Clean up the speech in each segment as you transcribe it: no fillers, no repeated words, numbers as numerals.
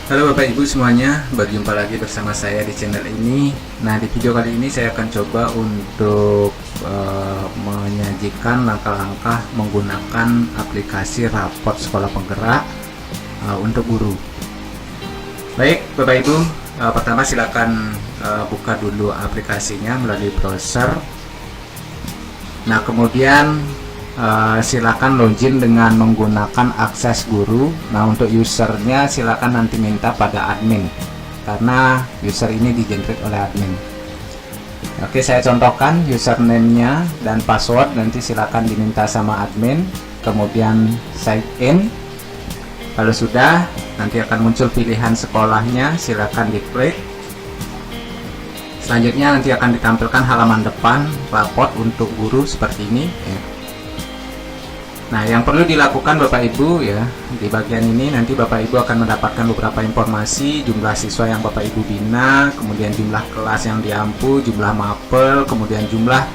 Halo Bapak Ibu semuanya, berjumpa lagi bersama saya di channel ini. Nah, di video kali ini saya akan coba untuk menyajikan langkah-langkah menggunakan aplikasi raport sekolah penggerak untuk guru. Baik Bapak Ibu, pertama silakan buka dulu aplikasinya melalui browser. Nah, kemudian silakan login dengan menggunakan akses guru. Nah, untuk usernya silakan nanti minta pada admin karena user ini di-generate oleh admin. Oke, saya contohkan username-nya dan password nanti silakan diminta sama admin, kemudian sign in. Kalau sudah, nanti akan muncul pilihan sekolahnya, silakan diklik. Selanjutnya nanti akan ditampilkan halaman depan raport untuk guru seperti ini ya. Nah, yang perlu dilakukan Bapak Ibu ya, di bagian ini nanti Bapak Ibu akan mendapatkan beberapa informasi, jumlah siswa yang Bapak Ibu bina, kemudian jumlah kelas yang diampu, jumlah mapel, kemudian jumlah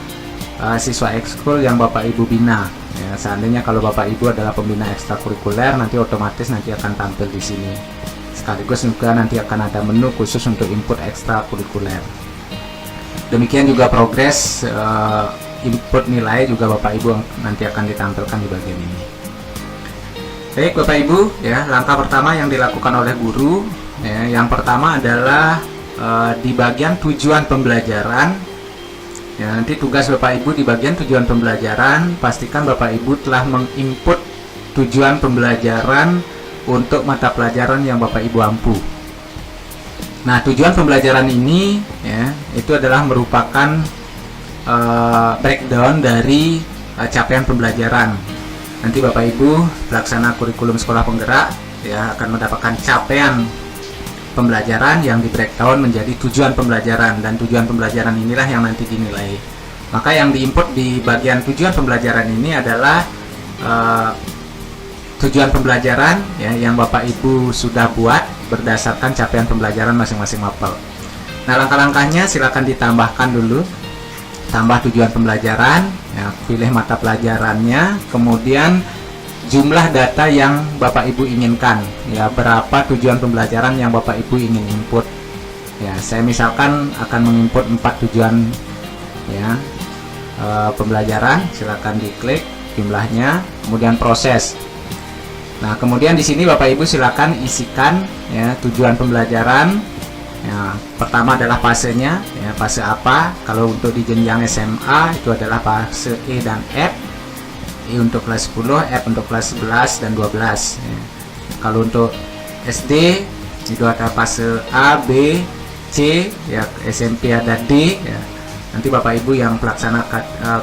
siswa ekskul yang Bapak Ibu bina. Ya, seandainya kalau Bapak Ibu adalah pembina ekstrakurikuler, nanti otomatis nanti akan tampil di sini. Sekaligus juga nanti akan ada menu khusus untuk input ekstrakurikuler. Demikian juga progres input nilai juga Bapak Ibu nanti akan ditampilkan di bagian ini. Baik Bapak Ibu ya, langkah pertama yang dilakukan oleh guru ya, yang pertama adalah di bagian tujuan pembelajaran ya, nanti tugas Bapak Ibu di bagian tujuan pembelajaran, pastikan Bapak Ibu telah menginput tujuan pembelajaran untuk mata pelajaran yang Bapak Ibu ampu. Nah, tujuan pembelajaran ini ya, itu adalah merupakan breakdown dari capaian pembelajaran. Nanti Bapak Ibu pelaksana kurikulum sekolah penggerak ya akan mendapatkan capaian pembelajaran yang di breakdown menjadi tujuan pembelajaran, dan tujuan pembelajaran inilah yang nanti dinilai. Maka yang diinput di bagian tujuan pembelajaran ini adalah tujuan pembelajaran ya, yang Bapak Ibu sudah buat berdasarkan capaian pembelajaran masing-masing mapel. Nah, langkah-langkahnya silakan ditambahkan dulu. Tambah tujuan pembelajaran ya, pilih mata pelajarannya, kemudian jumlah data yang Bapak Ibu inginkan ya, berapa tujuan pembelajaran yang Bapak Ibu ingin input ya. Saya misalkan akan menginput 4 tujuan ya, pembelajaran. Silakan diklik jumlahnya, kemudian proses. Nah, kemudian di sini Bapak Ibu silakan isikan ya tujuan pembelajaran. Ya, pertama adalah fasenya, ya, fase apa? Kalau untuk di jenjang SMA itu adalah fase E dan F. E untuk kelas 10, F untuk kelas 11 dan 12. Ya. Kalau untuk SD itu ada fase A, B, C, ya, SMP ada D. Ya. Nanti Bapak Ibu yang pelaksana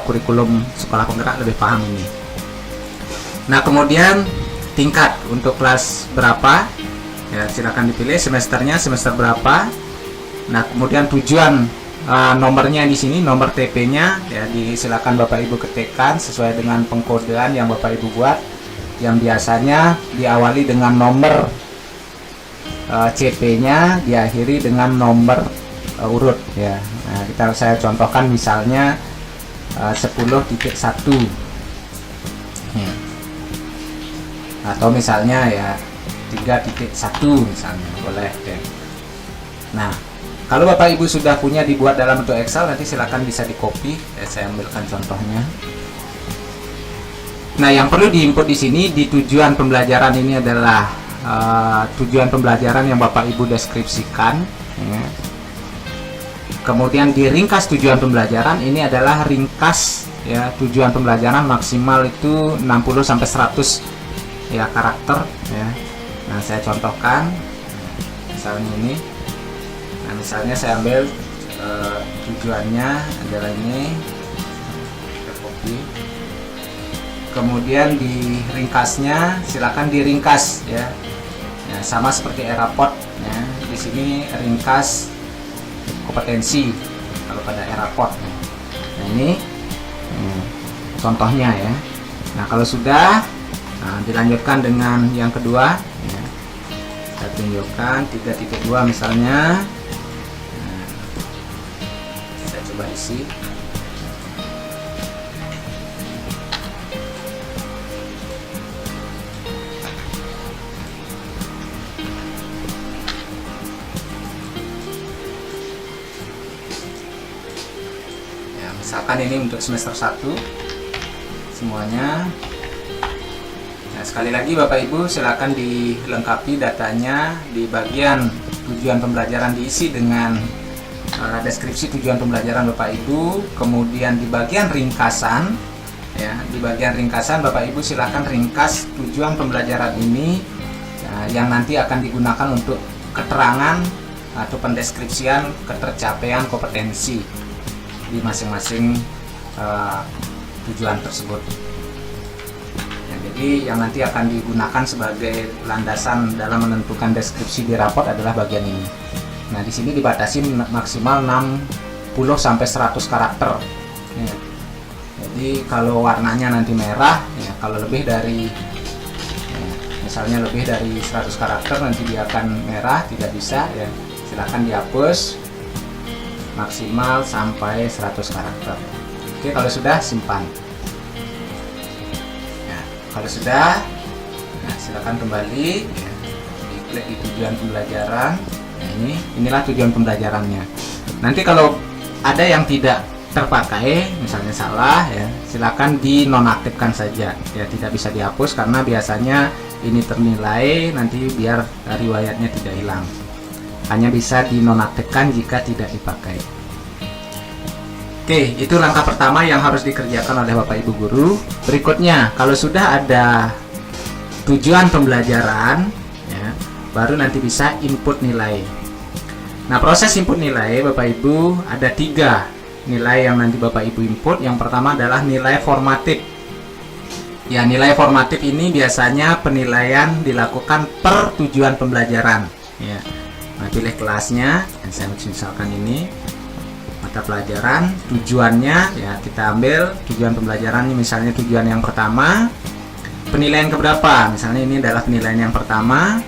kurikulum sekolah penggerak lebih paham ini. Nah, kemudian tingkat untuk kelas berapa? Ya, silakan dipilih semesternya, semester berapa. Nah, kemudian tujuan nomornya di sini, nomor TP-nya ya, silakan Bapak Ibu ketikkan sesuai dengan pengkodean yang Bapak Ibu buat, yang biasanya diawali dengan nomor CP-nya, diakhiri dengan nomor urut ya. Nah, saya contohkan misalnya 10.1 ya. Atau misalnya ya 3.1 misalnya, boleh deh. Nah, kalau Bapak Ibu sudah punya dibuat dalam bentuk Excel, nanti silakan bisa di copy ya, saya ambilkan contohnya. Nah, yang perlu diinput di sini di tujuan pembelajaran ini adalah tujuan pembelajaran yang Bapak Ibu deskripsikan ya. Kemudian di ringkas tujuan pembelajaran ini adalah ringkas ya, tujuan pembelajaran maksimal itu 60 sampai 100 ya karakter ya. Nah, saya contohkan misalnya ini. Nah, misalnya saya ambil tujuannya adalah ini, kita copy. Kemudian di ringkasnya silakan diringkas ya. Nah, sama seperti e-raport ya. Di sini ringkas kompetensi kalau pada e-raport. Nah, ini contohnya ya. Nah, kalau sudah, dilanjutkan dengan yang kedua ya. Saya tunjukkan 3.2 misalnya. Nah, saya coba isi. Misalkan ini untuk semester 1 semuanya. Nah, sekali lagi Bapak Ibu silakan dilengkapi datanya di bagian tujuan pembelajaran, diisi dengan deskripsi tujuan pembelajaran Bapak Ibu. Kemudian di bagian ringkasan, ya, di bagian ringkasan Bapak Ibu silakan ringkas tujuan pembelajaran ini, yang nanti akan digunakan untuk keterangan atau pendeskripsian ketercapaian kompetensi di masing-masing tujuan tersebut. Ya, jadi yang nanti akan digunakan sebagai landasan dalam menentukan deskripsi di raport adalah bagian ini. Nah, di sini dibatasi maksimal 60 sampai 100 karakter. Ya. Jadi kalau warnanya nanti merah, ya, kalau lebih dari misalnya lebih dari 100 karakter nanti dia akan merah, tidak bisa, ya. Silahkan dihapus maksimal sampai 100 karakter. Oke, kalau sudah simpan. Ya, kalau sudah, nah, silakan kembali, ya, diklik di tujuan pembelajaran. Nah, inilah tujuan pembelajarannya. Nanti kalau ada yang tidak terpakai, misalnya salah, ya, silakan dinonaktifkan saja, ya, tidak bisa dihapus karena biasanya ini ternilai, nanti biar riwayatnya tidak hilang. Hanya bisa dinonaktifkan jika tidak dipakai. Oke, itu langkah pertama yang harus dikerjakan oleh Bapak Ibu guru. Berikutnya, kalau sudah ada tujuan pembelajaran, ya, baru nanti bisa input nilai. Nah, proses input nilai Bapak Ibu ada 3 nilai yang nanti Bapak Ibu input. Yang pertama adalah nilai formatif. Ya, nilai formatif ini biasanya penilaian dilakukan per tujuan pembelajaran. Ya. Nah, pilih kelasnya, yang saya misalkan ini mata pelajaran, tujuannya, ya, kita ambil tujuan pembelajarannya, misalnya tujuan yang pertama, penilaian keberapa, misalnya ini adalah penilaian yang pertama,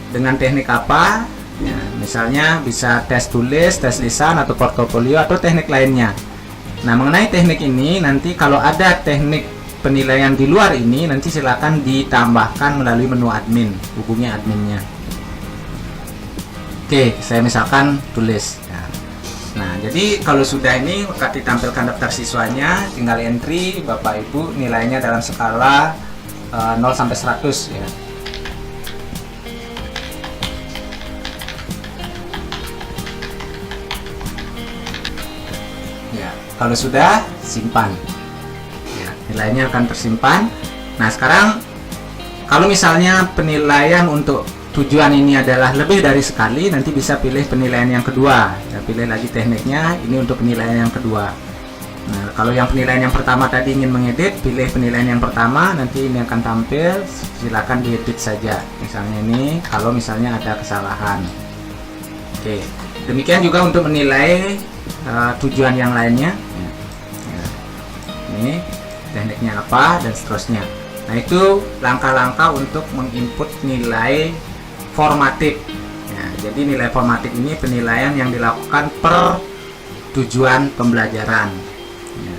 dengan teknik apa, ya, misalnya bisa tes tulis, tes lisan, atau portofolio, atau teknik lainnya. Nah, mengenai teknik ini, nanti kalau ada teknik penilaian di luar ini, nanti silakan ditambahkan melalui menu admin, hubungi adminnya. Oke, saya misalkan tulis. Nah, jadi kalau sudah ini maka ditampilkan daftar siswanya, tinggal entry Bapak Ibu nilainya dalam skala 0 sampai 100, ya. Ya, kalau sudah simpan. Ya, nilainya akan tersimpan. Nah, sekarang kalau misalnya penilaian untuk tujuan ini adalah lebih dari sekali, nanti bisa pilih penilaian yang kedua, ya, pilih lagi tekniknya, ini untuk penilaian yang kedua. Nah, kalau yang penilaian yang pertama tadi ingin mengedit, pilih penilaian yang pertama, nanti ini akan tampil, silakan diedit saja, misalnya ini, kalau misalnya ada kesalahan. Oke, demikian juga untuk menilai tujuan yang lainnya, ya. Ya. Ini tekniknya apa dan seterusnya. Nah, itu langkah-langkah untuk menginput nilai formatif. Ya, jadi nilai formatif ini penilaian yang dilakukan per tujuan pembelajaran. Ya.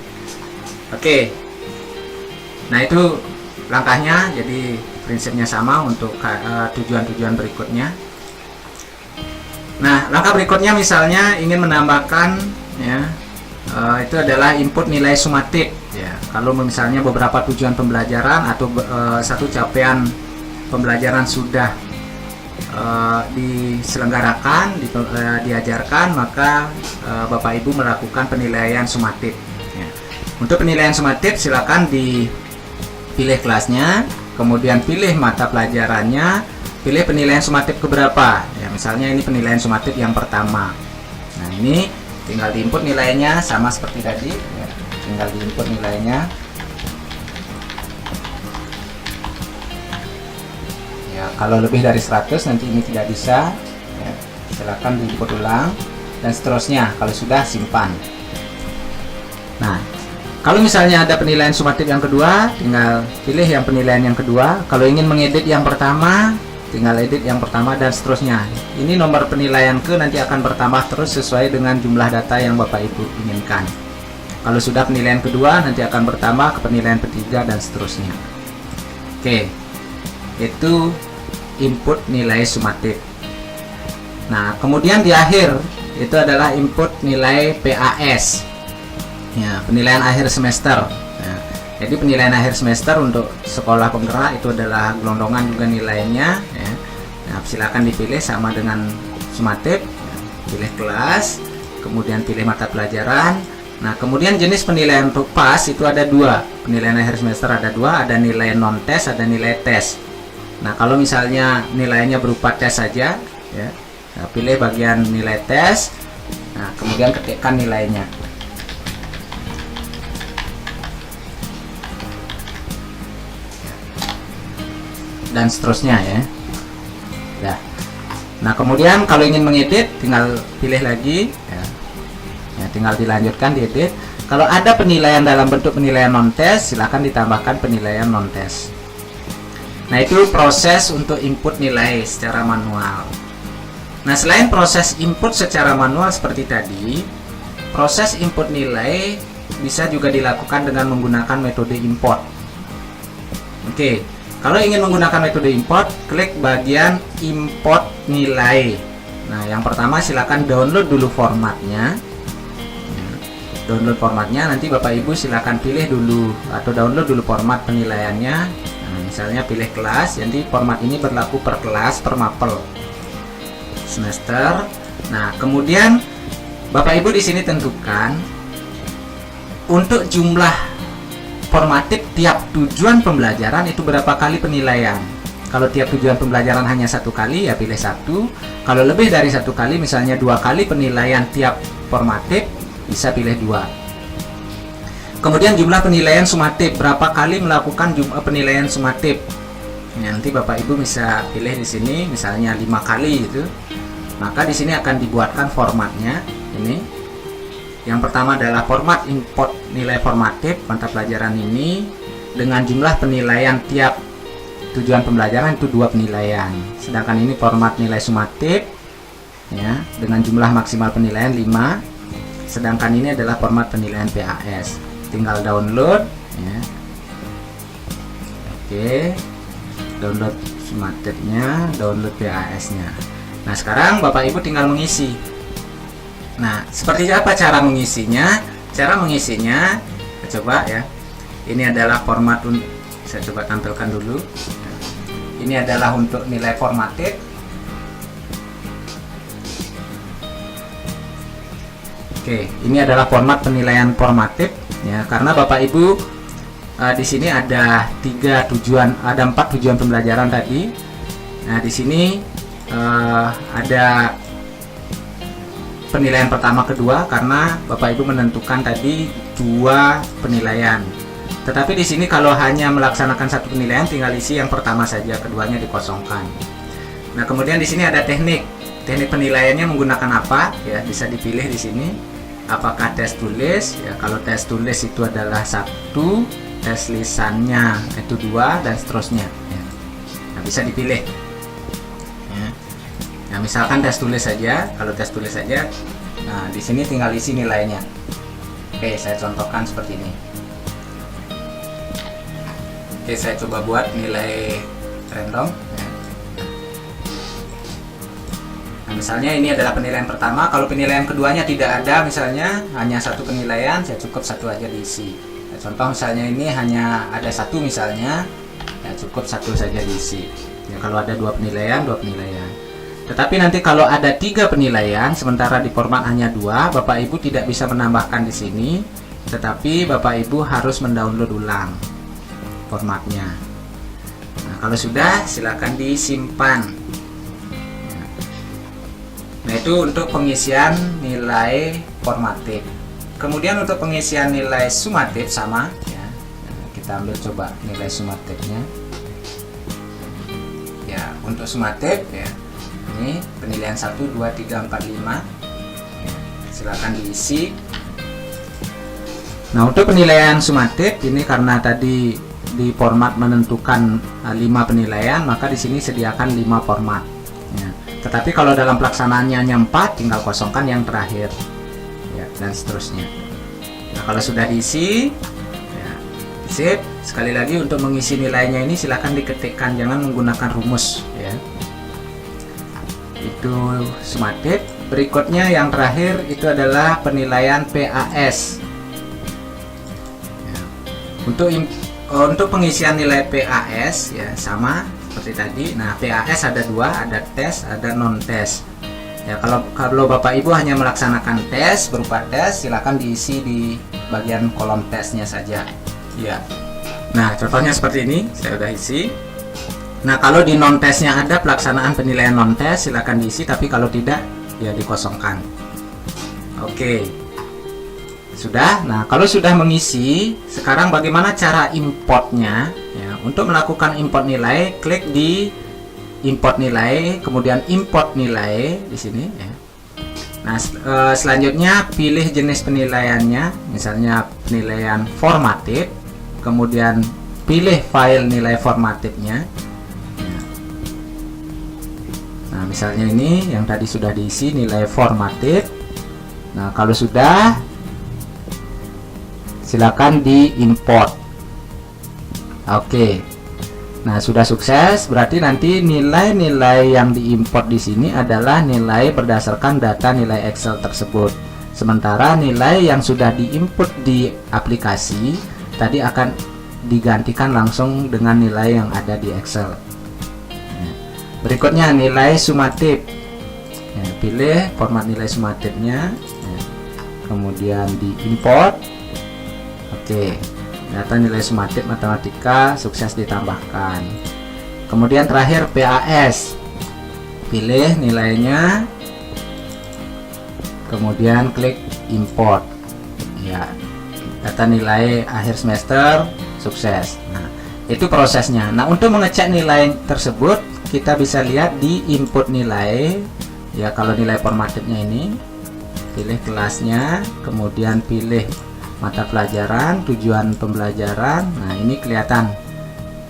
Oke. Nah, itu langkahnya. Jadi prinsipnya sama untuk tujuan-tujuan berikutnya. Nah, langkah berikutnya misalnya ingin menambahkan, ya, itu adalah input nilai sumatif. Ya, kalau misalnya beberapa tujuan pembelajaran atau satu capaian pembelajaran sudah diselenggarakan, diajarkan, maka Bapak Ibu melakukan penilaian sumatif. Ya. Untuk penilaian sumatif silakan dipilih kelasnya, kemudian pilih mata pelajarannya, pilih penilaian sumatif keberapa. Ya, misalnya ini penilaian sumatif yang pertama. Nah, ini tinggal diinput nilainya sama seperti tadi. Ya, tinggal diinput nilainya. Ya, kalau lebih dari 100 nanti ini tidak bisa, ya, silakan diinput ulang dan seterusnya. Kalau sudah, simpan. Nah, kalau misalnya ada penilaian sumatif yang kedua, tinggal pilih yang penilaian yang kedua. Kalau ingin mengedit yang pertama, tinggal edit yang pertama dan seterusnya. Ini nomor penilaian nanti akan bertambah terus sesuai dengan jumlah data yang Bapak Ibu inginkan. Kalau sudah penilaian kedua, nanti akan bertambah ke penilaian ketiga dan seterusnya. Oke, itu input nilai sumatif. Nah, kemudian di akhir itu adalah input nilai PAS. Ya, penilaian akhir semester. Ya, jadi penilaian akhir semester untuk sekolah penggerak itu adalah gelondongan juga nilainya. Ya. Nah, silakan dipilih sama dengan sumatif. Ya, pilih kelas, kemudian pilih mata pelajaran. Nah, kemudian jenis penilaian untuk PAS itu ada dua. Penilaian akhir semester ada dua, ada nilai non tes, ada nilai tes. Nah, kalau misalnya nilainya berupa tes saja, ya, nah, pilih bagian nilai tes. Nah, kemudian ketikkan nilainya. Dan seterusnya ya. Nah, kemudian kalau ingin mengedit tinggal pilih lagi ya. Ya, tinggal dilanjutkan diedit. Kalau ada penilaian dalam bentuk penilaian non tes, silakan ditambahkan penilaian non tes. Nah, itu proses untuk input nilai secara manual. Nah, selain proses input secara manual seperti tadi, proses input nilai bisa juga dilakukan dengan menggunakan metode import. Oke. Kalau ingin menggunakan metode import, klik bagian import nilai. Nah, yang pertama silakan download dulu formatnya. Download formatnya, nanti Bapak Ibu silakan pilih dulu atau download dulu format penilaiannya. Nah, misalnya pilih kelas, jadi format ini berlaku per kelas, per mapel, semester. Nah, kemudian Bapak Ibu di sini tentukan untuk jumlah formatif tiap tujuan pembelajaran itu berapa kali penilaian. Kalau tiap tujuan pembelajaran hanya satu kali, ya pilih satu. Kalau lebih dari satu kali, misalnya 2 kali penilaian tiap formatif, bisa pilih 2. Kemudian jumlah penilaian sumatif, berapa kali melakukan penilaian sumatif. Ya, nanti Bapak Ibu bisa pilih di sini, misalnya 5 kali itu. Maka di sini akan dibuatkan formatnya. Ini. Yang pertama adalah format import nilai formatif mata pelajaran ini dengan jumlah penilaian tiap tujuan pembelajaran itu 2 penilaian. Sedangkan ini format nilai sumatif ya dengan jumlah maksimal penilaian 5. Sedangkan ini adalah format penilaian PAS. Tinggal download ya. Oke. Download sumatifnya, download PAS-nya. Nah, sekarang Bapak Ibu tinggal mengisi. Nah, seperti apa cara mengisinya? Cara mengisinya, coba ya. Ini adalah format, saya coba tampilkan dulu. Ini adalah untuk nilai formatif. Oke, ini adalah format penilaian formatif ya, karena Bapak Ibu di sini ada 3 tujuan, ada 4 tujuan pembelajaran tadi. Nah, di sini ada penilaian pertama, kedua, karena Bapak Ibu menentukan tadi 2 penilaian. Tetapi di sini kalau hanya melaksanakan 1 penilaian, tinggal isi yang pertama saja, keduanya dikosongkan. Nah, kemudian di sini ada teknik. Teknik penilaiannya menggunakan apa? Ya, bisa dipilih di sini. Apakah tes tulis? Ya, kalau tes tulis itu adalah 1, tes lisannya itu 2, dan seterusnya. Ya. Nah, bisa dipilih. Nah, misalkan tes tulis saja, kalau tes tulis saja, nah di sini tinggal isi nilainya. Oke, saya contohkan seperti ini. Oke, saya coba buat nilai random. Nah, misalnya ini adalah penilaian pertama. Kalau penilaian keduanya tidak ada, misalnya hanya 1 penilaian, saya cukup 1 aja diisi. Nah, contoh misalnya ini hanya ada 1 misalnya, ya cukup 1 saja diisi. Ya, kalau ada 2 penilaian, 2 penilaian. Tetapi nanti kalau ada 3 penilaian, sementara di format hanya 2, Bapak Ibu tidak bisa menambahkan di sini, tetapi Bapak Ibu harus mendownload ulang formatnya. Nah, kalau sudah, silakan disimpan. Nah, itu untuk pengisian nilai formatif. Kemudian untuk pengisian nilai sumatif sama, ya. Nah, kita ambil coba nilai sumatifnya. Ya, untuk sumatif ya. Ini penilaian 1, 2, 3, 4, 5 ya, silakan diisi. Nah, untuk penilaian sumatif ini karena tadi di format menentukan 5 penilaian, maka di sini sediakan 5 format ya. Tetapi kalau dalam pelaksanaannya hanya 4, tinggal kosongkan yang terakhir ya, dan seterusnya. Nah, kalau sudah diisi ya, sip. Sekali lagi untuk mengisi nilainya ini silakan diketikkan, jangan menggunakan rumus ya. Itu sumatif. Berikutnya yang terakhir itu adalah penilaian PAS. Untuk pengisian nilai PAS ya sama seperti tadi. Nah, PAS ada dua, ada tes, ada non tes. Ya, kalau Bapak Ibu hanya melaksanakan tes berupa tes, silakan diisi di bagian kolom tesnya saja. Ya. Nah, contohnya seperti ini, saya udah isi. Nah, kalau di non tesnya ada pelaksanaan penilaian non tes, silakan diisi, tapi kalau tidak ya dikosongkan. Oke. Sudah. Nah, kalau sudah mengisi, sekarang bagaimana cara importnya? Ya, untuk melakukan import nilai, klik di import nilai, kemudian import nilai di sini. Ya. Nah, selanjutnya pilih jenis penilaiannya, misalnya penilaian formatif, kemudian pilih file nilai formatifnya. Ya. Nah, misalnya ini yang tadi sudah diisi nilai formatif. Nah, kalau sudah, silakan diimport. Oke. Nah, sudah sukses, berarti nanti nilai-nilai yang diimport di sini adalah nilai berdasarkan data nilai Excel tersebut. Sementara nilai yang sudah diinput di aplikasi tadi akan digantikan langsung dengan nilai yang ada di Excel. Berikutnya nilai sumatif. Ya, pilih format nilai sumatifnya. Ya, kemudian diimport. Oke, data nilai sumatif matematika sukses ditambahkan. Kemudian terakhir PAS, pilih nilainya, kemudian klik import. Ya, data nilai akhir semester sukses. Nah, itu prosesnya. Nah, untuk mengecek nilai tersebut kita bisa lihat di input nilai. Ya, kalau nilai formatifnya ini, pilih kelasnya, kemudian pilih mata pelajaran, tujuan pembelajaran. Nah, ini kelihatan.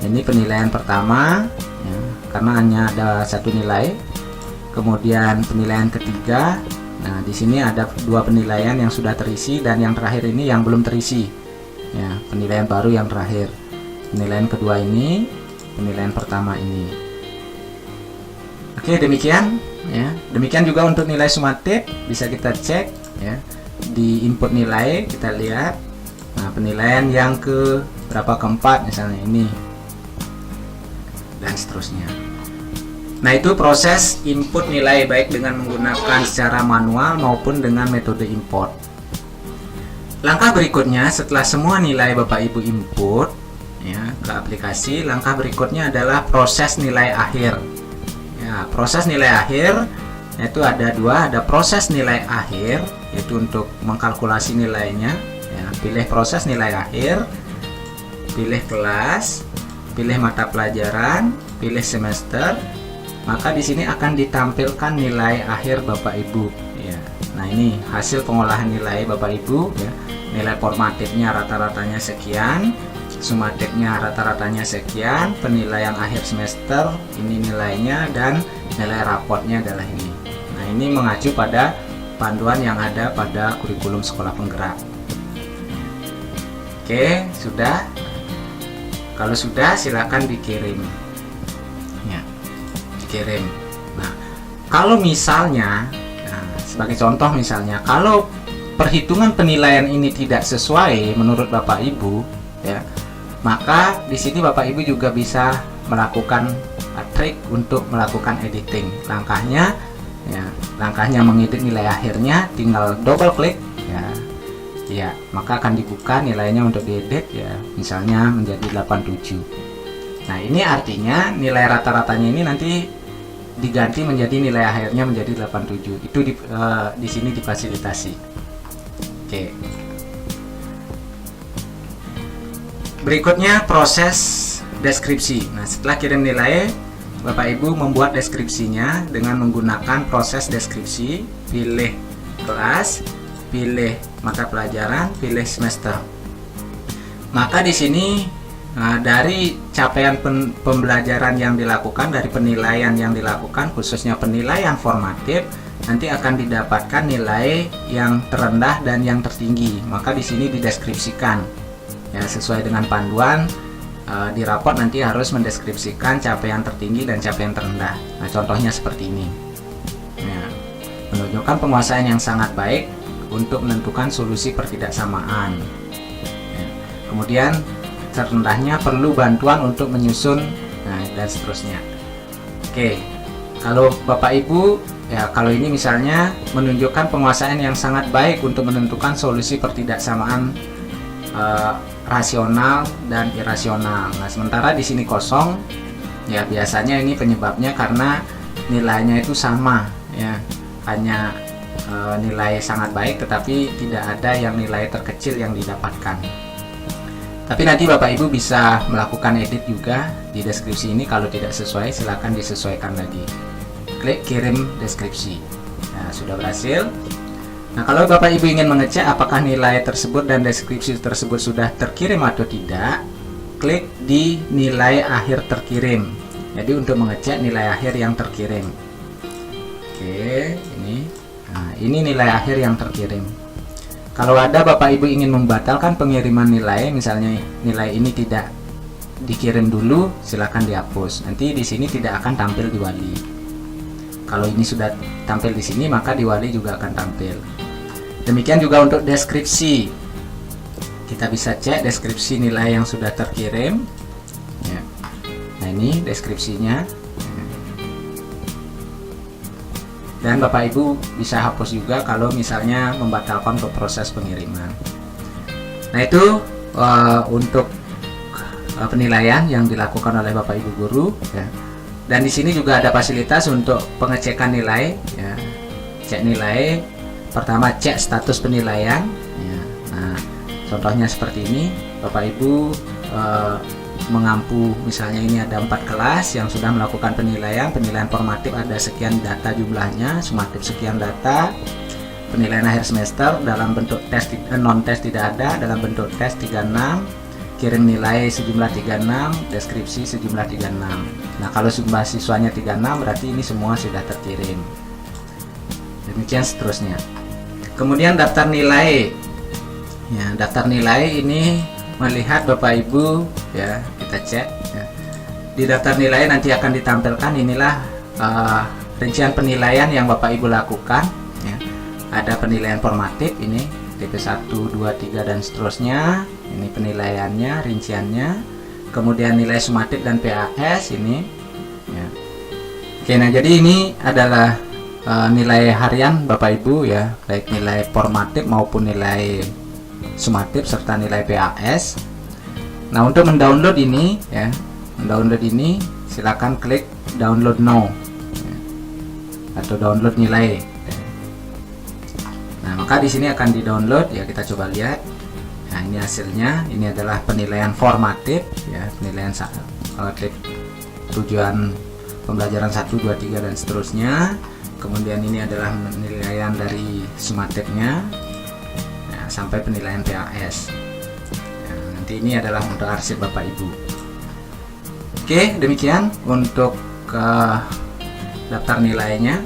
Ini penilaian pertama, ya, karena hanya ada satu nilai. Kemudian penilaian ketiga. Nah, di sini ada dua penilaian yang sudah terisi dan yang terakhir ini yang belum terisi. Ya, penilaian baru yang terakhir. Penilaian kedua ini, penilaian pertama ini. Oke, demikian. Ya, demikian juga untuk nilai sumatif bisa kita cek. Ya. Di input nilai kita lihat, nah penilaian yang ke berapa, keempat misalnya ini, dan seterusnya. Nah, itu proses input nilai baik dengan menggunakan secara manual maupun dengan metode import. Langkah berikutnya setelah semua nilai Bapak Ibu input ya ke aplikasi, langkah berikutnya adalah proses nilai akhir. Ya, proses nilai akhir yaitu ada dua, ada proses nilai akhir yaitu untuk mengkalkulasi nilainya. Ya, pilih proses nilai akhir, pilih kelas, pilih mata pelajaran, pilih semester, maka di sini akan ditampilkan nilai akhir Bapak Ibu. Ya, nah ini hasil pengolahan nilai Bapak Ibu. Ya, nilai formatifnya rata-ratanya sekian, sumatifnya rata-ratanya sekian, penilaian akhir semester ini nilainya, dan nilai raportnya adalah ini. Nah, ini mengacu pada panduan yang ada pada kurikulum sekolah penggerak. Oke, sudah. Kalau sudah, silakan dikirim. Ya, dikirim. Nah, kalau misalnya, nah, sebagai contoh misalnya, kalau perhitungan penilaian ini tidak sesuai menurut Bapak Ibu, ya, maka di sini Bapak Ibu juga bisa melakukan trik untuk melakukan editing. Langkahnya mengedit nilai akhirnya, tinggal double klik ya, maka akan dibuka nilainya untuk diedit ya, misalnya menjadi 87. Nah, ini artinya nilai rata-ratanya ini nanti diganti menjadi nilai akhirnya menjadi 87. Itu di sini difasilitasi. Oke. Berikutnya proses deskripsi. Nah, setelah kirim nilai, Bapak Ibu membuat deskripsinya dengan menggunakan proses deskripsi. Pilih kelas, pilih mata pelajaran, pilih semester. Maka di sini dari capaian pembelajaran yang dilakukan, dari penilaian yang dilakukan, khususnya penilaian formatif, nanti akan didapatkan nilai yang terendah dan yang tertinggi. Maka di sini dideskripsikan ya, sesuai dengan panduan. Di raport nanti harus mendeskripsikan capaian tertinggi dan capaian terendah. Nah, contohnya seperti ini ya, menunjukkan penguasaan yang sangat baik untuk menentukan solusi pertidaksamaan ya. Kemudian terendahnya perlu bantuan untuk menyusun, nah dan seterusnya. Oke, kalau Bapak Ibu ya, kalau ini misalnya menunjukkan penguasaan yang sangat baik untuk menentukan solusi pertidaksamaan rasional dan irasional. Nah, sementara di sini kosong, ya biasanya ini penyebabnya karena nilainya itu sama, ya hanya nilai sangat baik, tetapi tidak ada yang nilai terkecil yang didapatkan. Tapi nanti Bapak Ibu bisa melakukan edit juga di deskripsi ini. Kalau tidak sesuai, silakan disesuaikan lagi. Klik kirim deskripsi. Nah, sudah berhasil. Nah, kalau Bapak Ibu ingin mengecek apakah nilai tersebut dan deskripsi tersebut sudah terkirim atau tidak, klik di nilai akhir terkirim. Jadi untuk mengecek nilai akhir yang terkirim. Oke, ini. Nah, ini nilai akhir yang terkirim. Kalau ada Bapak Ibu ingin membatalkan pengiriman nilai, misalnya nilai ini tidak dikirim dulu, silakan dihapus. Nanti di sini tidak akan tampil di Wali. Kalau ini sudah tampil di sini, maka di Wali juga akan tampil. Demikian juga untuk deskripsi. Kita bisa cek deskripsi nilai yang sudah terkirim. Ya. Nah, ini deskripsinya. Dan Bapak Ibu bisa hapus juga kalau misalnya membatalkan untuk proses pengiriman. Nah, itu untuk penilaian yang dilakukan oleh Bapak Ibu guru, ya. Dan di sini juga ada fasilitas untuk pengecekan nilai, ya. Cek nilai, pertama cek status penilaian, ya. Nah, contohnya seperti ini, Bapak Ibu mengampu, misalnya ini ada 4 kelas yang sudah melakukan penilaian formatif ada sekian data jumlahnya, sumatif sekian data, penilaian akhir semester dalam bentuk tes non tes tidak ada, dalam bentuk tes 36, kirim nilai sejumlah 36, deskripsi sejumlah 36. Nah, kalau jumlah siswanya 36 berarti ini semua sudah terkirim. Demikian seterusnya. Kemudian daftar nilai. Ya, daftar nilai ini melihat Bapak Ibu, ya kita cek, ya. Di daftar nilai nanti akan ditampilkan inilah rincian penilaian yang Bapak Ibu lakukan, ya. Ada penilaian formatif ini TP 1, 2, 3 dan seterusnya, ini penilaiannya, rinciannya. Kemudian nilai sumatif dan PAS ini, ya. Oke, nah jadi ini adalah nilai harian Bapak Ibu, ya, baik nilai formatif maupun nilai sumatif serta nilai PAS. Nah, untuk mendownload ini, ya, mendownload ini silakan klik download now, ya, atau download nilai. Nah, maka di sini akan di-download, ya, kita coba lihat. Nah, ini hasilnya. Ini adalah penilaian formatif, ya, penilaian klik tujuan pembelajaran 1, 2, 3 dan seterusnya. Kemudian ini adalah penilaian dari sumatifnya, sampai penilaian PAS. Nah, nanti ini adalah untuk arsip Bapak Ibu. Oke, demikian untuk daftar nilainya.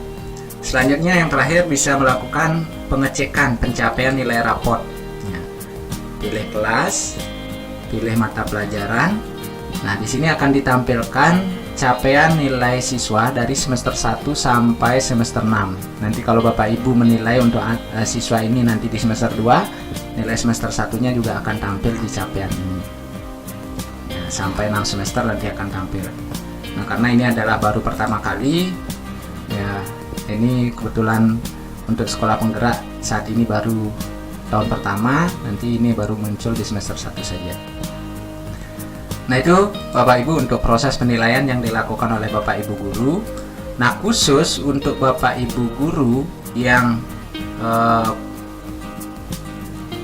Selanjutnya yang terakhir bisa melakukan pengecekan pencapaian nilai raport. Ya. Pilih kelas, pilih mata pelajaran. Nah, di sini akan ditampilkan capaian nilai siswa dari semester 1 sampai semester 6. Nanti kalau Bapak Ibu menilai untuk siswa ini nanti di semester 2, nilai semester 1-nya juga akan tampil di capaian ini. Ya, sampai 6 semester nanti akan tampil. Nah, karena ini adalah baru pertama kali, ya, ini kebetulan untuk sekolah penggerak saat ini baru tahun pertama, nanti ini baru muncul di semester 1 saja. Nah, itu Bapak Ibu untuk proses penilaian yang dilakukan oleh Bapak Ibu guru. Nah, khusus untuk Bapak Ibu guru yang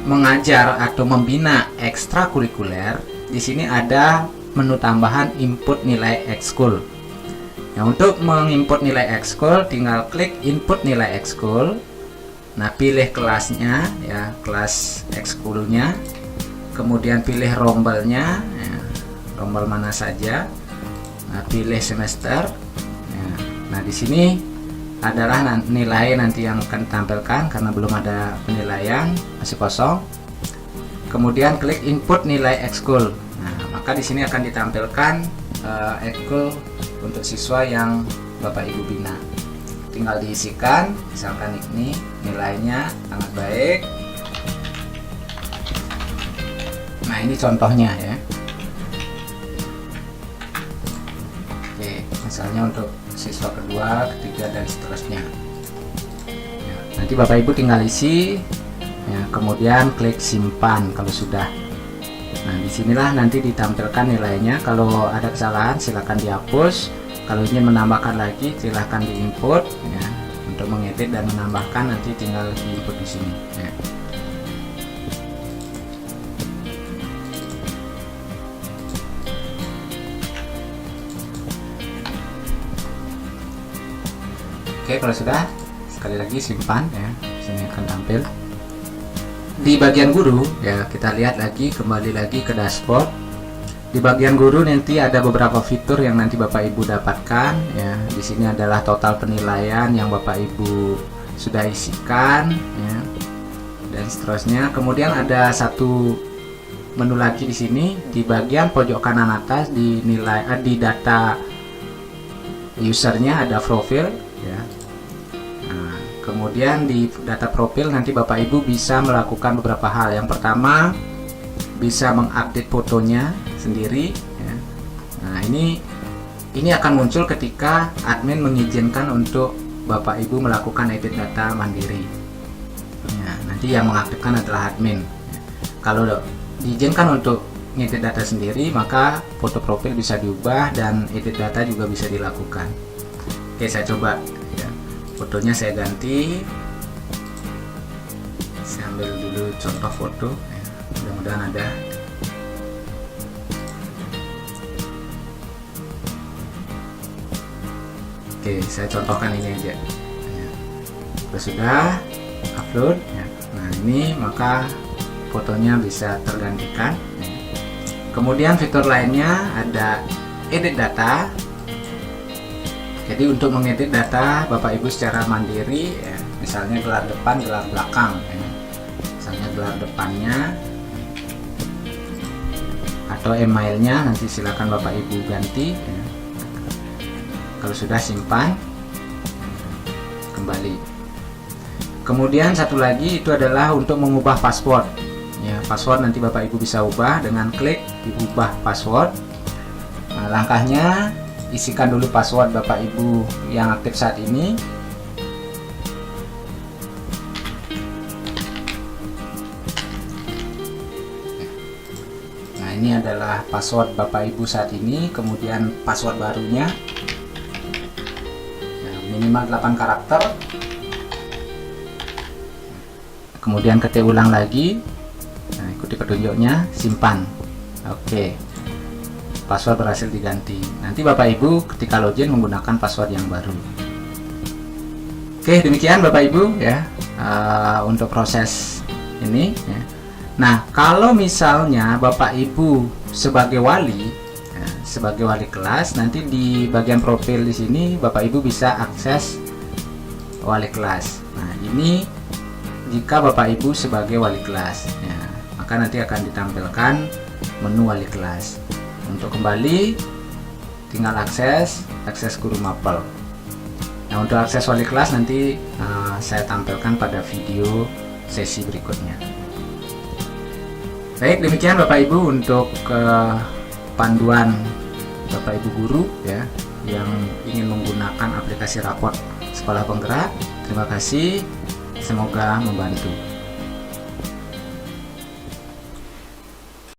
mengajar atau membina ekstrakurikuler, di sini ada menu tambahan input nilai ekskul. Nah, untuk menginput nilai ekskul tinggal klik input nilai ekskul. Nah, pilih kelasnya, ya, kelas ekskulnya. Kemudian pilih rombelnya, ya, rombel mana saja. Nah, pilih semester. Ya. Nah, di sini adalah nilai nanti yang akan ditampilkan karena belum ada penilaian, masih kosong. Kemudian klik input nilai ekskul. Nah, maka di sini akan ditampilkan ekskul untuk siswa yang Bapak Ibu bina. Tinggal diisikan, misalkan ini nilainya sangat baik. Nah, ini contohnya, ya. misalnya untuk siswa kedua, ketiga, dan seterusnya. Ya, nanti Bapak Ibu tinggal isi, ya, kemudian klik simpan kalau sudah. Nah, disinilah nanti ditampilkan nilainya. Kalau ada kesalahan silakan dihapus. Kalau ingin menambahkan lagi silahkan diinput. Ya. Untuk mengedit dan menambahkan nanti tinggal diinput di sini. Ya. Oke, kalau sudah sekali lagi simpan ya. Sini akan tampil. Di bagian guru ya, kita lihat lagi, kembali lagi ke dashboard. Di bagian guru nanti ada beberapa fitur yang nanti Bapak Ibu dapatkan ya. Di sini adalah total penilaian yang Bapak Ibu sudah isikan ya, dan seterusnya. Kemudian ada satu menu lagi di sini di bagian pojok kanan atas, di nilai di data usernya ada profil ya. Kemudian di data profil nanti Bapak Ibu bisa melakukan beberapa hal. Yang pertama, bisa mengupdate fotonya sendiri ya. Nah, ini akan muncul ketika admin mengizinkan untuk Bapak Ibu melakukan edit data mandiri ya, nanti yang mengaktifkan adalah admin ya. Kalau diizinkan untuk ngedit data sendiri, maka foto profil bisa diubah dan edit data juga bisa dilakukan. Oke, saya coba ya. Fotonya saya ganti, saya ambil dulu contoh foto ya. Mudah-mudahan ada. Oke, saya contohkan ini aja ya. Sudah upload ya. Nah, ini maka fotonya bisa tergantikan ya. Kemudian fitur lainnya ada edit data. Jadi untuk mengedit data Bapak Ibu secara mandiri ya, misalnya gelar depan, gelar belakang ya. Misalnya gelar depannya atau emailnya nanti silakan Bapak Ibu ganti ya. Kalau sudah simpan, kembali. Kemudian satu lagi itu adalah untuk mengubah password ya. Password nanti Bapak Ibu bisa ubah dengan klik diubah password. Nah, langkahnya isikan dulu password Bapak Ibu yang aktif saat ini. Nah, ini adalah password Bapak Ibu saat ini, kemudian password barunya ya, minimal 8 karakter. Kemudian ketik ulang lagi. Nah, ikuti petunjuknya, simpan. Oke. Password berhasil diganti. Nanti Bapak Ibu ketika login menggunakan password yang baru. Oke, demikian Bapak Ibu ya untuk proses ini ya. Nah, kalau misalnya Bapak Ibu sebagai wali ya, sebagai wali kelas, nanti di bagian profil di sini Bapak Ibu bisa akses wali kelas. Nah, ini jika Bapak Ibu sebagai wali kelas ya, maka nanti akan ditampilkan menu wali kelas. Untuk kembali tinggal akses guru mapel. Nah, untuk akses wali kelas nanti saya tampilkan pada video sesi berikutnya. Baik, demikian Bapak Ibu untuk panduan Bapak Ibu guru ya yang ingin menggunakan aplikasi raport Sekolah Penggerak. Terima kasih, semoga membantu.